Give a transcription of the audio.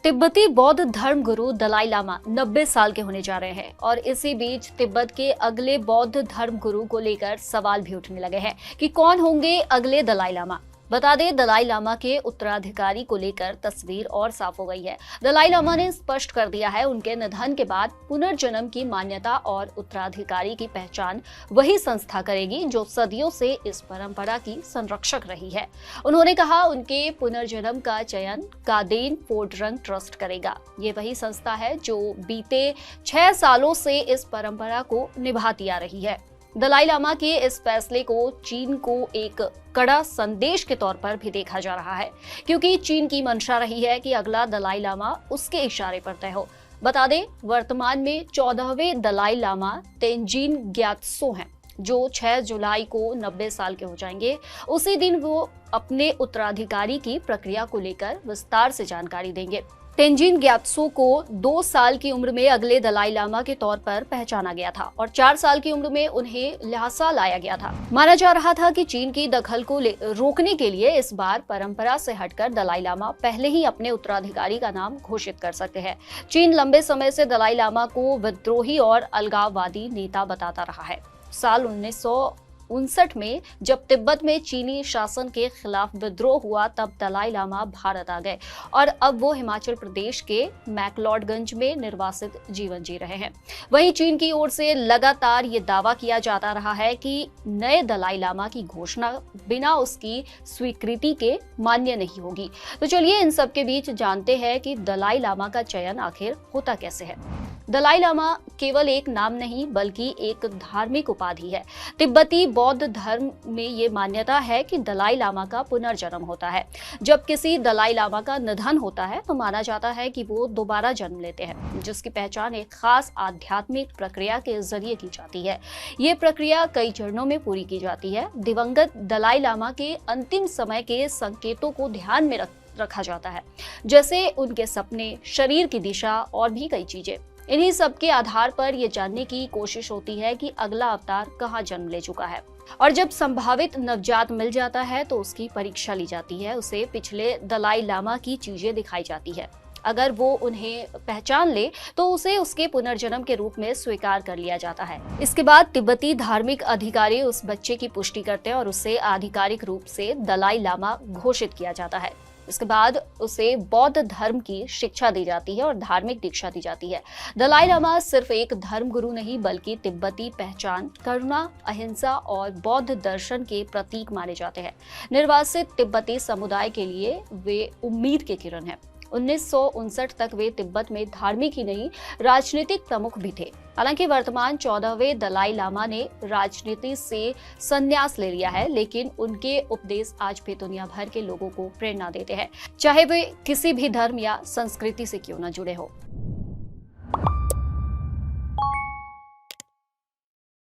तिब्बती बौद्ध धर्म गुरु दलाई लामा 90 साल के होने जा रहे हैं और इसी बीच तिब्बत के अगले बौद्ध धर्म गुरु को लेकर सवाल भी उठने लगे हैं कि कौन होंगे अगले दलाई लामा। बता दें, दलाई लामा के उत्तराधिकारी को लेकर तस्वीर और साफ हो गई है। दलाई लामा ने स्पष्ट कर दिया है, उनके निधन के बाद पुनर्जन्म की मान्यता और उत्तराधिकारी की पहचान वही संस्था करेगी जो सदियों से इस परंपरा की संरक्षक रही है। उन्होंने कहा, उनके पुनर्जन्म का चयन कादेन फोर्डरंग ट्रस्ट करेगा। ये वही संस्था है जो बीते 6 सालों से इस परंपरा को निभाती आ रही है। दलाई लामा के इस फैसले को चीन को एक कड़ा संदेश के तौर पर भी देखा जा रहा है, क्योंकि चीन की मंशा रही है कि अगला दलाई लामा उसके इशारे पर तय हो। बता दें, वर्तमान में 14वें दलाई लामा तेंजिन ग्यात्सो हैं, जो 6 जुलाई को 90 साल के हो जाएंगे। उसी दिन वो अपने उत्तराधिकारी की प्रक्रिया को लेकर विस्तार से जानकारी देंगे। तेंजिन ग्यात्सो को 2 साल की उम्र में अगले दलाई लामा के तौर पर पहचाना गया था और 4 साल की उम्र में उन्हें ल्हासा लाया गया था। माना जा रहा था कि चीन की दखल को रोकने के लिए इस बार परंपरा से हटकर दलाई लामा पहले ही अपने उत्तराधिकारी का नाम घोषित कर सकते हैं। चीन लंबे समय से दलाई लामा को विद्रोही और अलगाववादी नेता बताता रहा है। साल 1959 में जब तिब्बत में चीनी शासन के खिलाफ विद्रोह हुआ, तब दलाई लामा भारत आ गए और अब वो हिमाचल प्रदेश के मैक्लोडगंज में निर्वासित जीवन जी रहे हैं। वहीं चीन की ओर से लगातार ये दावा किया जाता रहा है कि नए दलाई लामा की घोषणा बिना उसकी स्वीकृति के मान्य नहीं होगी। तो चलिए इन सब के बीच जानते हैं कि दलाई लामा का चयन आखिर होता कैसे है। दलाई लामा केवल एक नाम नहीं बल्कि एक धार्मिक उपाधि है। तिब्बती बौद्ध धर्म में ये मान्यता है कि दलाई लामा का पुनर्जन्म होता है। जब किसी दलाई लामा का निधन होता है तो माना जाता है कि वो दोबारा जन्म लेते हैं, जिसकी पहचान एक खास आध्यात्मिक प्रक्रिया के जरिए की जाती है। ये प्रक्रिया कई चरणों में पूरी की जाती है। दिवंगत दलाई लामा के अंतिम समय के संकेतों को ध्यान में रखा जाता है, जैसे उनके सपने, शरीर की दिशा और भी कई चीजें। इन्हीं सब के आधार पर यह जानने की कोशिश होती है कि अगला अवतार कहाँ जन्म ले चुका है। और जब संभावित नवजात मिल जाता है तो उसकी परीक्षा ली जाती है, उसे पिछले दलाई लामा की चीजें दिखाई जाती है। अगर वो उन्हें पहचान ले तो उसे उसके पुनर्जन्म के रूप में स्वीकार कर लिया जाता है। इसके बाद तिब्बती धार्मिक अधिकारी उस बच्चे की पुष्टि करते हैं और उसे आधिकारिक रूप से दलाई लामा घोषित किया जाता है। इसके बाद उसे बौद्ध धर्म की शिक्षा दी जाती है और धार्मिक दीक्षा दी जाती है। दलाई लामा सिर्फ एक धर्म गुरु नहीं बल्कि तिब्बती पहचान, करुणा, अहिंसा और बौद्ध दर्शन के प्रतीक माने जाते हैं। निर्वासित तिब्बती समुदाय के लिए वे उम्मीद के किरण हैं। 1959 तक वे तिब्बत में धार्मिक ही नहीं राजनीतिक प्रमुख भी थे। हालांकि वर्तमान 14वें दलाई लामा ने राजनीति से संन्यास ले लिया है, लेकिन उनके उपदेश आज भी दुनिया भर के लोगों को प्रेरणा देते हैं, चाहे वे किसी भी धर्म या संस्कृति से क्यों न जुड़े हो।